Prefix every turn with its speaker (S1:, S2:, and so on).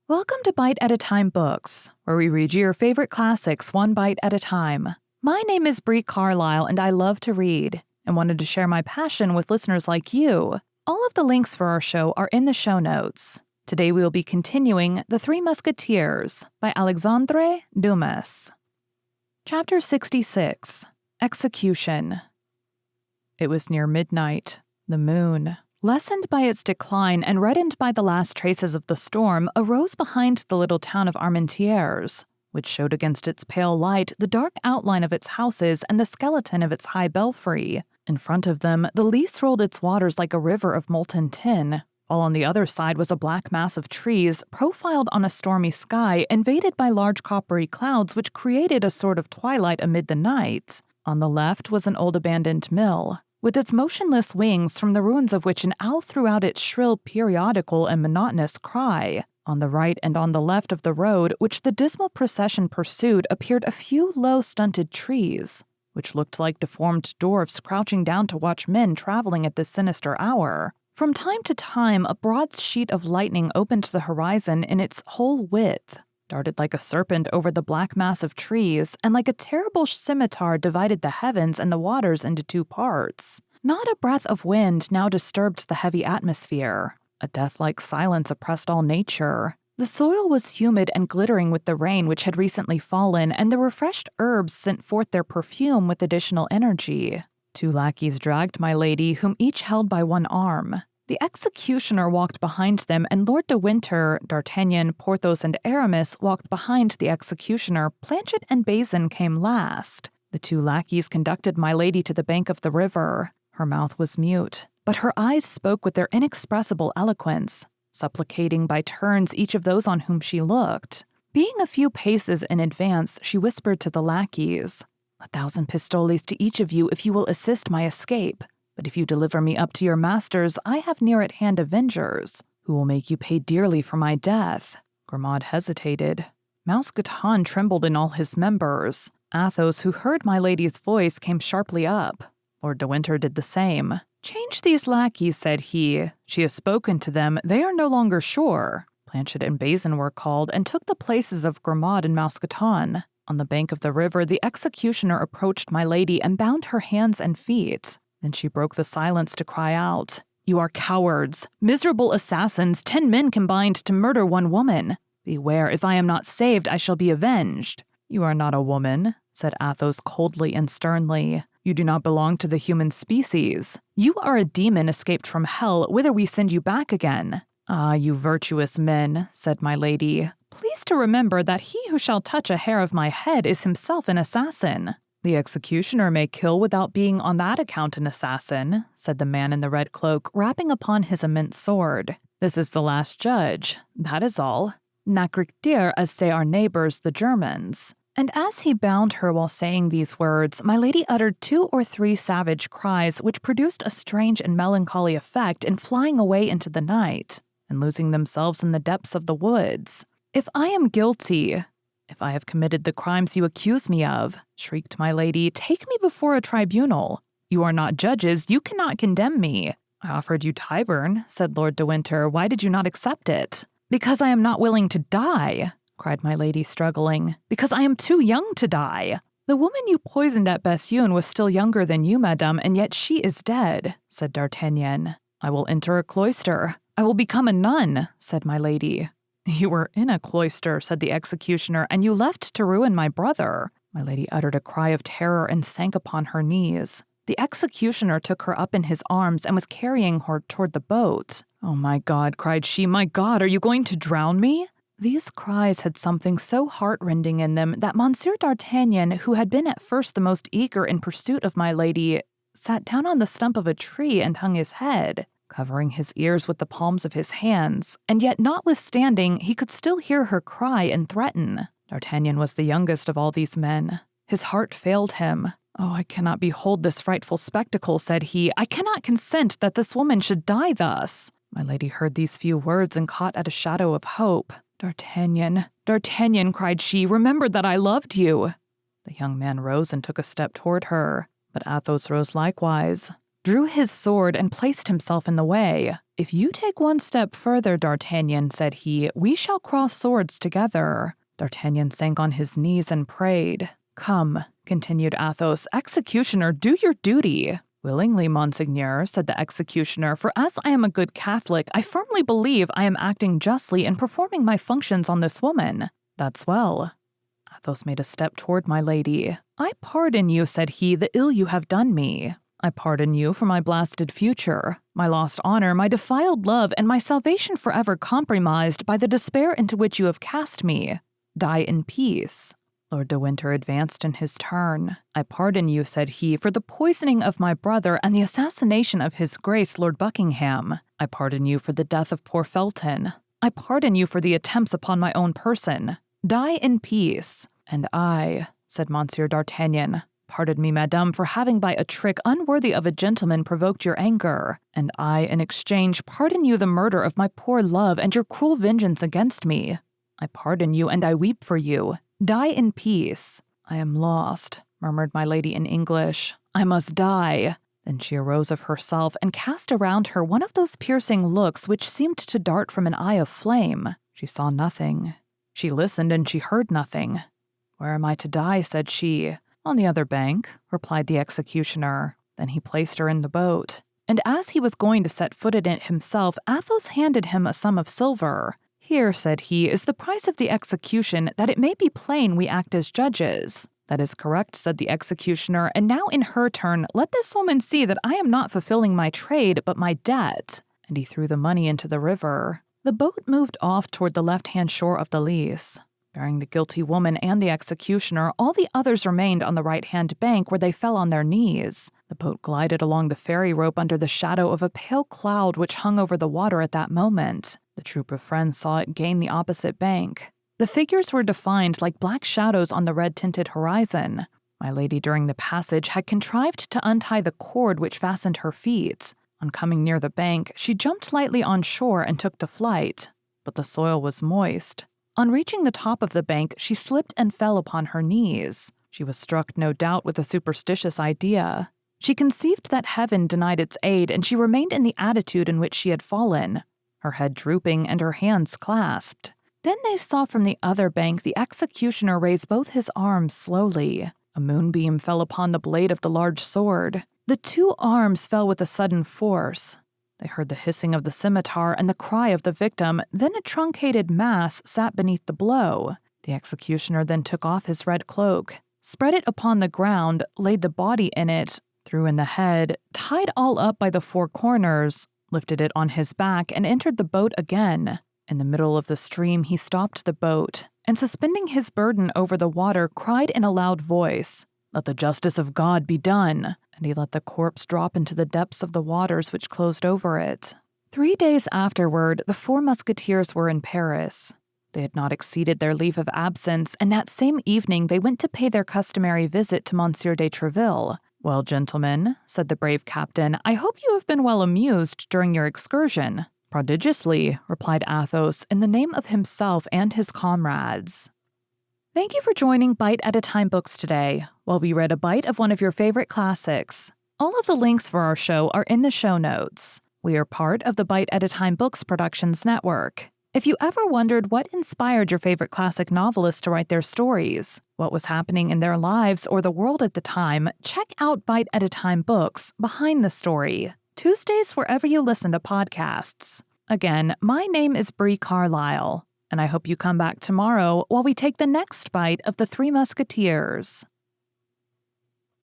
S1: Welcome to Bite at a Time Books, where we read you your favorite classics one bite at a time. My name is Bree Carlile, and I love to read, and wanted to share my passion with listeners like you. All of the links for our show are in the show notes. Today we will be continuing The Three Musketeers by Alexandre Dumas. Chapter 66, Execution. It was near midnight. The moon, lessened by its decline and reddened by the last traces of the storm, arose behind the little town of Armentières, which showed against its pale light the dark outline of its houses and the skeleton of its high belfry. In front of them, the Lys rolled its waters like a river of molten tin, while on the other side was a black mass of trees, profiled on a stormy sky, invaded by large coppery clouds which created a sort of twilight amid the night. On the left was an old abandoned mill, with its motionless wings, from the ruins of which an owl threw out its shrill, periodical, and monotonous cry. On the right and on the left of the road, which the dismal procession pursued, appeared a few low, stunted trees, which looked like deformed dwarfs crouching down to watch men traveling at this sinister hour. From time to time, a broad sheet of lightning opened the horizon in its whole width, darted like a serpent over the black mass of trees, and like a terrible scimitar divided the heavens and the waters into two parts. Not a breath of wind now disturbed the heavy atmosphere. A death-like silence oppressed all nature. The soil was humid and glittering with the rain which had recently fallen, and the refreshed herbs sent forth their perfume with additional energy. Two lackeys dragged my lady, whom each held by one arm. The executioner walked behind them, and Lord de Winter, D'Artagnan, Porthos, and Aramis walked behind the executioner. Planchet and Bazin came last. The two lackeys conducted my lady to the bank of the river. Her mouth was mute, but her eyes spoke with their inexpressible eloquence, supplicating by turns each of those on whom she looked. Being a few paces in advance, she whispered to the lackeys, 1,000 pistoles to each of you if you will assist my escape. But if you deliver me up to your masters, I have near at hand avengers, who will make you pay dearly for my death. Grimaud hesitated. Mousqueton trembled in all his members. Athos, who heard my lady's voice, came sharply up. Lord de Winter did the same. "Change these lackeys," said he. "She has spoken to them. They are no longer sure." Planchet and Bazin were called, and took the places of Grimaud and Mousqueton. On the bank of the river, the executioner approached my lady and bound her hands and feet. Then she broke the silence to cry out, "You are cowards, miserable assassins, 10 men combined to murder one woman. Beware, if I am not saved, I shall be avenged." "You are not a woman," said Athos coldly and sternly. "You do not belong to the human species. You are a demon escaped from hell, whither we send you back again." "Ah, you virtuous men," said my lady, "please to remember that he who shall touch a hair of my head is himself an assassin." "The executioner may kill without being on that account an assassin," said the man in the red cloak, rapping upon his immense sword. "This is the last judge, that is all. Nachrichtier, as say our neighbors, the Germans." And as he bound her while saying these words, my lady uttered 2 or 3 savage cries which produced a strange and melancholy effect in flying away into the night, and losing themselves in the depths of the woods. "If I am guilty, if I have committed the crimes you accuse me of," shrieked my lady, "take me before a tribunal. You are not judges, you cannot condemn me." "I offered you Tyburn," said Lord de Winter. "Why did you not accept it?" "Because I am not willing to die," cried my lady, struggling. "Because I am too young to die. The woman you poisoned at Bethune was still younger than you, madame, and yet she is dead," said D'Artagnan. "I will enter a cloister. I will become a nun," said my lady. "You were in a cloister," said the executioner, "and you left to ruin my brother." My lady uttered a cry of terror and sank upon her knees. The executioner took her up in his arms and was carrying her toward the boat. "Oh my God," cried she, "my God, are you going to drown me?" These cries had something so heartrending in them that Monsieur d'Artagnan, who had been at first the most eager in pursuit of my lady, sat down on the stump of a tree and hung his head, covering his ears with the palms of his hands, and yet notwithstanding, he could still hear her cry and threaten. D'Artagnan was the youngest of all these men. His heart failed him. "Oh, I cannot behold this frightful spectacle," said he. "I cannot consent that this woman should die thus." My lady heard these few words and caught at a shadow of hope. "D'Artagnan, D'Artagnan," cried she, "remember that I loved you." The young man rose and took a step toward her, but Athos rose likewise. drew his sword, and placed himself in the way. "If you take one step further, D'Artagnan," said he, "we shall cross swords together." D'Artagnan sank on his knees and prayed. "Come," continued Athos, "executioner, do your duty." "Willingly, monseigneur," said the executioner, "for as I am a good Catholic, I firmly believe I am acting justly in performing my functions on this woman." "That's well." Athos made a step toward my lady. "I pardon you," said he, "the ill you have done me. I pardon you for my blasted future, my lost honor, my defiled love, and my salvation forever compromised by the despair into which you have cast me. Die in peace." Lord de Winter advanced in his turn. "I pardon you," said he, "for the poisoning of my brother and the assassination of his grace, Lord Buckingham. I pardon you for the death of poor Felton. I pardon you for the attempts upon my own person. Die in peace." "And I," said Monsieur d'Artagnan, "pardon me, madame, for having by a trick unworthy of a gentleman provoked your anger. And I, in exchange, pardon you the murder of my poor love and your cruel vengeance against me. I pardon you, and I weep for you. Die in peace." "I am lost," murmured my lady in English. "I must die." Then she arose of herself and cast around her one of those piercing looks which seemed to dart from an eye of flame. She saw nothing. She listened, and she heard nothing. "Where am I to die?" said she. "On the other bank," replied the executioner. Then he placed her in the boat. And as he was going to set foot in it himself, Athos handed him a sum of silver. "Here," said he, "is the price of the execution, that it may be plain we act as judges." "That is correct," said the executioner, "and now in her turn, let this woman see that I am not fulfilling my trade, but my debt." And he threw the money into the river. The boat moved off toward the left-hand shore of the Lys. Bearing the guilty woman and the executioner, all the others remained on the right-hand bank where they fell on their knees. The boat glided along the ferry rope under the shadow of a pale cloud which hung over the water at that moment. The troop of friends saw it gain the opposite bank. The figures were defined like black shadows on the red-tinted horizon. My lady during the passage had contrived to untie the cord which fastened her feet. On coming near the bank, she jumped lightly on shore and took to flight. But the soil was moist. On reaching the top of the bank, she slipped and fell upon her knees. She was struck, no doubt, with a superstitious idea. She conceived that heaven denied its aid, and she remained in the attitude in which she had fallen, her head drooping and her hands clasped. Then they saw from the other bank the executioner raise both his arms slowly. A moonbeam fell upon the blade of the large sword. The two arms fell with a sudden force. They heard the hissing of the scimitar and the cry of the victim, then a truncated mass sat beneath the blow. The executioner then took off his red cloak, spread it upon the ground, laid the body in it, threw in the head, tied all up by the four corners, lifted it on his back, and entered the boat again. In the middle of the stream he stopped the boat, and suspending his burden over the water, cried in a loud voice, "Let the justice of God be done!" And he let the corpse drop into the depths of the waters which closed over it. 3 days afterward, the four musketeers were in Paris. They had not exceeded their leave of absence, and that same evening they went to pay their customary visit to Monsieur de Treville. "Well, gentlemen," said the brave captain, "I hope you have been well amused during your excursion." "Prodigiously," replied Athos, in the name of himself and his comrades. Thank you for joining Bite at a Time Books today, while we read a bite of one of your favorite classics. All of the links for our show are in the show notes. We are part of the Bite at a Time Books Productions Network. If you ever wondered what inspired your favorite classic novelists to write their stories, what was happening in their lives or the world at the time, check out Bite at a Time Books Behind the Story, Tuesdays wherever you listen to podcasts. Again, my name is Bree Carlile, and I hope you come back tomorrow while we take the next bite of the Three Musketeers.